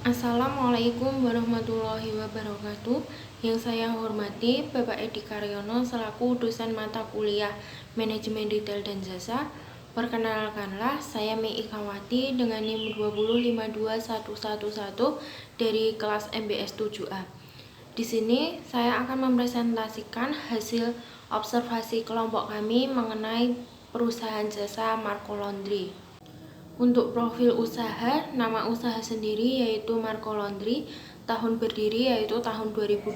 Assalamualaikum warahmatullahi wabarakatuh. Yang saya hormati Bapak Edi Karyono selaku dosen mata kuliah Manajemen Retail dan Jasa. Perkenalkanlah, saya Mei Ikawati dengan NIM 2052111 dari kelas MBS 7A. Di sini saya akan mempresentasikan hasil observasi kelompok kami mengenai perusahaan jasa Marco Laundry. Untuk profil usaha, nama usaha sendiri yaitu Marco Laundry, tahun berdiri yaitu tahun 2022,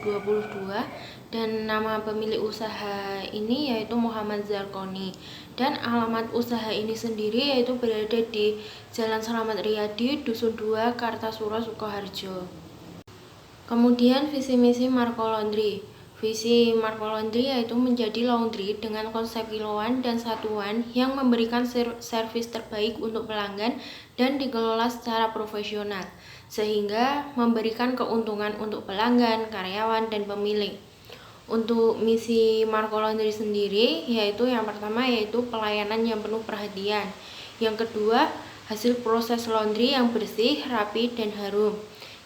dan nama pemilik usaha ini yaitu Muhammad Zarkoni. Dan alamat usaha ini sendiri yaitu berada di Jalan Slamet Riyadi, Dusun 2, Kartasura, Sukoharjo. Kemudian visi misi Marco Laundry. Visi Marco Laundry yaitu menjadi laundry dengan konsep kiloan dan satuan yang memberikan servis terbaik untuk pelanggan dan dikelola secara profesional, sehingga memberikan keuntungan untuk pelanggan, karyawan, dan pemilik. Untuk misi Marco Laundry sendiri yaitu yang pertama yaitu pelayanan yang penuh perhatian. Yang kedua, hasil proses laundry yang bersih, rapi, dan harum.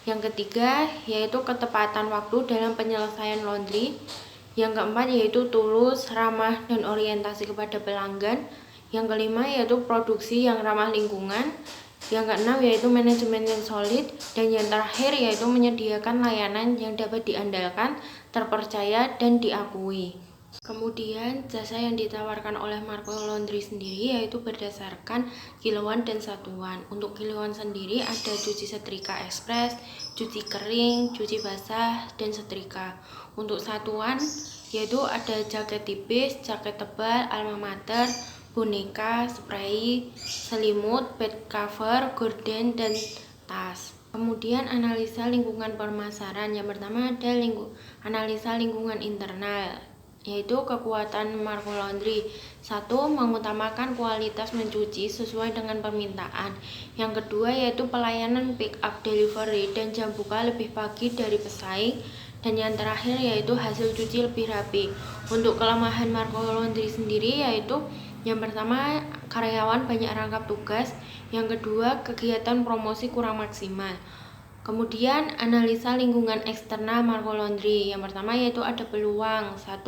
Yang ketiga yaitu ketepatan waktu dalam penyelesaian laundry. Yang keempat yaitu tulus, ramah, dan orientasi kepada pelanggan. Yang kelima yaitu produksi yang ramah lingkungan. Yang keenam yaitu manajemen yang solid. Dan yang terakhir yaitu menyediakan layanan yang dapat diandalkan, terpercaya, dan diakui. Kemudian jasa yang ditawarkan oleh Marco Laundry sendiri yaitu berdasarkan kiloan dan satuan. Untuk kiloan sendiri ada cuci setrika ekspres, cuci kering, cuci basah, dan setrika. Untuk satuan yaitu ada jaket tipis, jaket tebal, alma mater, boneka, spray, selimut, bed cover, gorden, dan tas. Kemudian analisa lingkungan pemasaran. Yang pertama ada analisa lingkungan internal, yaitu kekuatan Marco Laundry. 1. Mengutamakan kualitas mencuci sesuai dengan permintaan. Yang kedua yaitu pelayanan pick up delivery dan jam buka lebih pagi dari pesaing. Dan yang terakhir yaitu hasil cuci lebih rapi. Untuk kelemahan Marco Laundry sendiri yaitu yang pertama karyawan banyak rangkap tugas. Yang kedua kegiatan promosi kurang maksimal. Kemudian analisa lingkungan eksternal Marco Laundry. Yang pertama yaitu ada peluang. 1.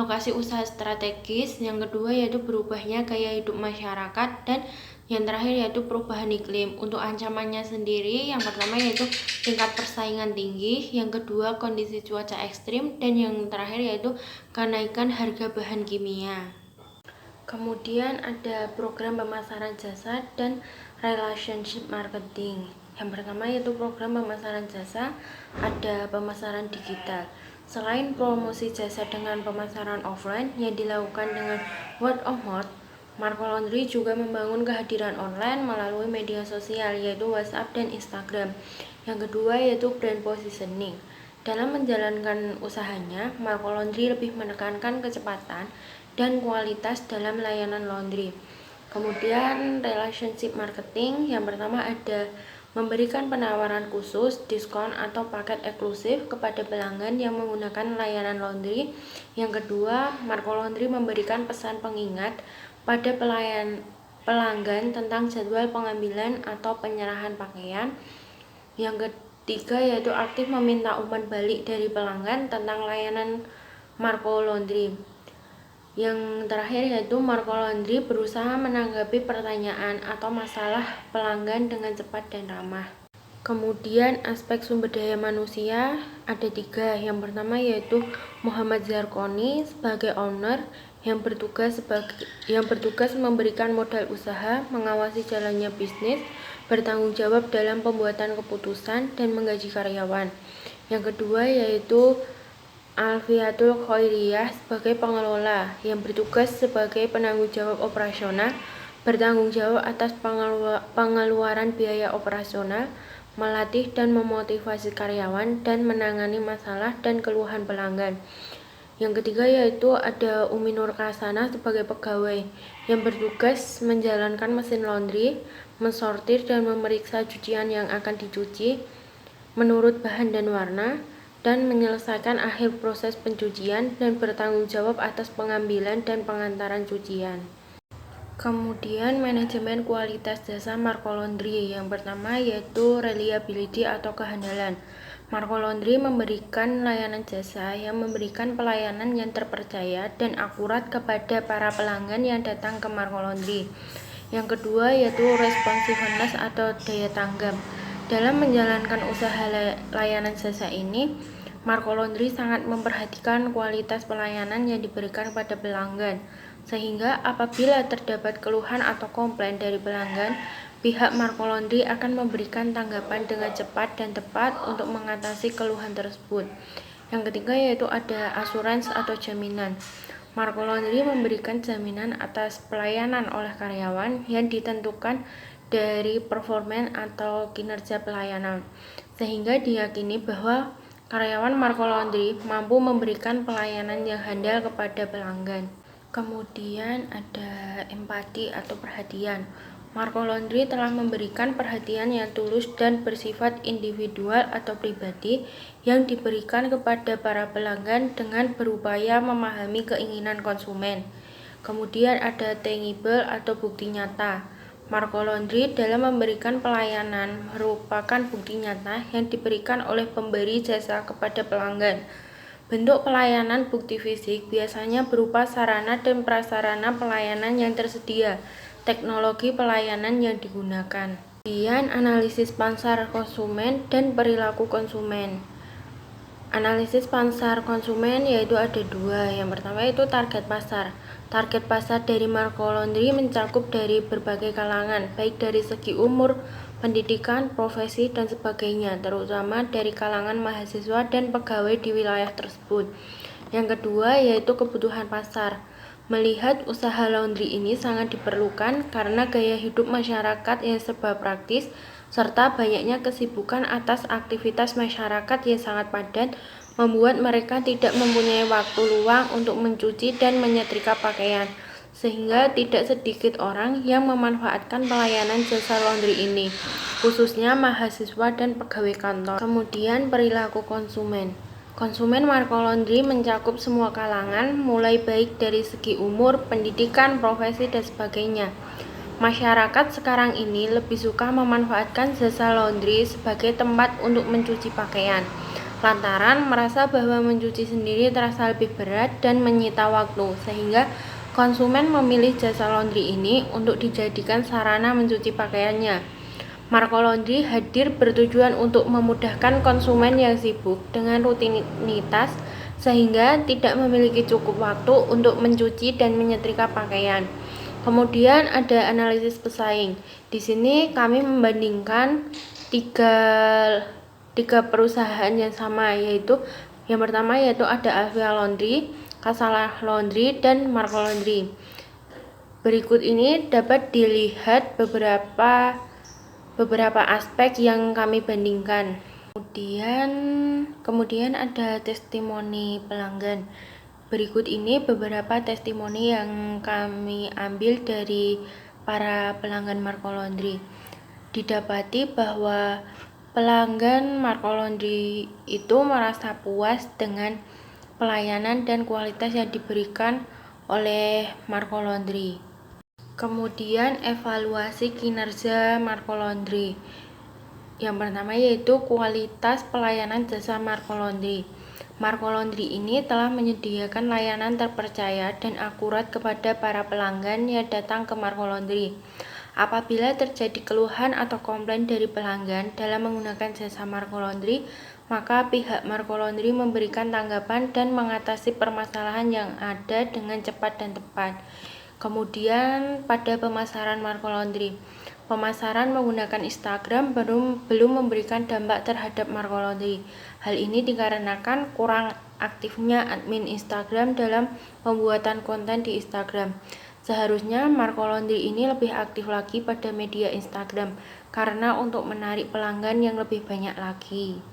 Lokasi usaha strategis. Yang kedua yaitu berubahnya gaya hidup masyarakat. Dan yang terakhir yaitu perubahan iklim. Untuk ancamannya sendiri, yang pertama yaitu tingkat persaingan tinggi. Yang kedua kondisi cuaca ekstrim. Dan yang terakhir yaitu kenaikan harga bahan kimia. Kemudian ada program pemasaran jasa dan relationship marketing. Yang pertama yaitu program pemasaran jasa, ada pemasaran digital. Selain promosi jasa dengan pemasaran offline yang dilakukan dengan word of mouth, Marco Laundry juga membangun kehadiran online melalui media sosial yaitu WhatsApp dan Instagram. Yang kedua yaitu brand positioning. Dalam menjalankan usahanya, Marco Laundry lebih menekankan kecepatan dan kualitas dalam layanan laundry. Kemudian relationship marketing, yang pertama ada memberikan penawaran khusus, diskon, atau paket eksklusif kepada pelanggan yang menggunakan layanan laundry. Yang kedua, Marco Laundry memberikan pesan pengingat pada pelanggan tentang jadwal pengambilan atau penyerahan pakaian. Yang ketiga yaitu aktif meminta umpan balik dari pelanggan tentang layanan Marco Laundry. Yang terakhir yaitu Marco Laundry berusaha menanggapi pertanyaan atau masalah pelanggan dengan cepat dan ramah. Kemudian aspek sumber daya manusia ada 3. Yang pertama yaitu Muhammad Zarkoni sebagai owner yang bertugas memberikan modal usaha, mengawasi jalannya bisnis, bertanggung jawab dalam pembuatan keputusan, dan menggaji karyawan. Yang kedua yaitu Alfiatul Khairiyah sebagai pengelola yang bertugas sebagai penanggung jawab operasional, bertanggung jawab atas pengeluaran biaya operasional, melatih dan memotivasi karyawan, dan menangani masalah dan keluhan pelanggan. Yang ketiga yaitu ada Umi Nur Kasana sebagai pegawai yang bertugas menjalankan mesin laundry, mensortir dan memeriksa cucian yang akan dicuci menurut bahan dan warna, dan menyelesaikan akhir proses pencucian dan bertanggung jawab atas pengambilan dan pengantaran cucian. Kemudian manajemen kualitas jasa Marco Laundry. Yang pertama yaitu reliability atau kehandalan. Marco Laundry memberikan layanan jasa yang memberikan pelayanan yang terpercaya dan akurat kepada para pelanggan yang datang ke Marco Laundry. Yang kedua yaitu responsiveness atau daya tanggap. Dalam menjalankan usaha layanan jasa ini, Marco Laundry sangat memperhatikan kualitas pelayanan yang diberikan pada pelanggan, sehingga apabila terdapat keluhan atau komplain dari pelanggan, pihak Marco Laundry akan memberikan tanggapan dengan cepat dan tepat untuk mengatasi keluhan tersebut. Yang ketiga yaitu ada asuransi atau jaminan. Marco Laundry memberikan jaminan atas pelayanan oleh karyawan yang ditentukan dari performa atau kinerja pelayanan, sehingga diyakini bahwa karyawan Marco Laundry mampu memberikan pelayanan yang handal kepada pelanggan. Kemudian ada empati atau perhatian. Marco Laundry telah memberikan perhatian yang tulus dan bersifat individual atau pribadi yang diberikan kepada para pelanggan dengan berupaya memahami keinginan konsumen. Kemudian ada tangible atau bukti nyata. Marco Laundry dalam memberikan pelayanan merupakan bukti nyata yang diberikan oleh pemberi jasa kepada pelanggan. Bentuk pelayanan bukti fisik biasanya berupa sarana dan prasarana pelayanan yang tersedia, teknologi pelayanan yang digunakan. Kemudian analisis pasar konsumen dan perilaku konsumen. Analisis pasar konsumen yaitu ada dua. Yang pertama itu target pasar. Target pasar dari Marco Laundry mencakup dari berbagai kalangan, baik dari segi umur, pendidikan, profesi, dan sebagainya, terutama dari kalangan mahasiswa dan pegawai di wilayah tersebut. Yang kedua yaitu kebutuhan pasar. Melihat usaha laundry ini sangat diperlukan karena gaya hidup masyarakat yang serba praktis, serta banyaknya kesibukan atas aktivitas masyarakat yang sangat padat, membuat mereka tidak mempunyai waktu luang untuk mencuci dan menyetrika pakaian, sehingga tidak sedikit orang yang memanfaatkan pelayanan jasa laundry ini, khususnya mahasiswa dan pegawai kantor. Kemudian perilaku konsumen. Konsumen Marco Laundry mencakup semua kalangan, mulai baik dari segi umur, pendidikan, profesi, dan sebagainya. Masyarakat sekarang ini lebih suka memanfaatkan jasa laundry sebagai tempat untuk mencuci pakaian, lantaran merasa bahwa mencuci sendiri terasa lebih berat dan menyita waktu, sehingga konsumen memilih jasa laundry ini untuk dijadikan sarana mencuci pakaiannya. Marco Laundry hadir bertujuan untuk memudahkan konsumen yang sibuk dengan rutinitas sehingga tidak memiliki cukup waktu untuk mencuci dan menyetrika pakaian. Kemudian ada analisis pesaing. Di sini kami membandingkan tiga perusahaan yang sama, yaitu yang pertama yaitu ada Avia Laundry, Casala Laundry, dan Marco Laundry. Berikut ini dapat dilihat beberapa aspek yang kami bandingkan. Kemudian ada testimoni pelanggan. Berikut ini beberapa testimoni yang kami ambil dari para pelanggan Marco Laundry. Didapati bahwa pelanggan Marco Laundry itu merasa puas dengan pelayanan dan kualitas yang diberikan oleh Marco Laundry. Kemudian evaluasi kinerja Marco Laundry. Yang pertama yaitu kualitas pelayanan jasa Marco Laundry. Marco Laundry ini telah menyediakan layanan terpercaya dan akurat kepada para pelanggan yang datang ke Marco Laundry. Apabila terjadi keluhan atau komplain dari pelanggan dalam menggunakan jasa Marco Laundry, maka pihak Marco Laundry memberikan tanggapan dan mengatasi permasalahan yang ada dengan cepat dan tepat. Kemudian pada pemasaran Marco Laundry, pemasaran menggunakan Instagram belum memberikan dampak terhadap Marco Laundry. Hal ini dikarenakan kurang aktifnya admin Instagram dalam pembuatan konten di Instagram. Seharusnya Marco Laundry ini lebih aktif lagi pada media Instagram karena untuk menarik pelanggan yang lebih banyak lagi.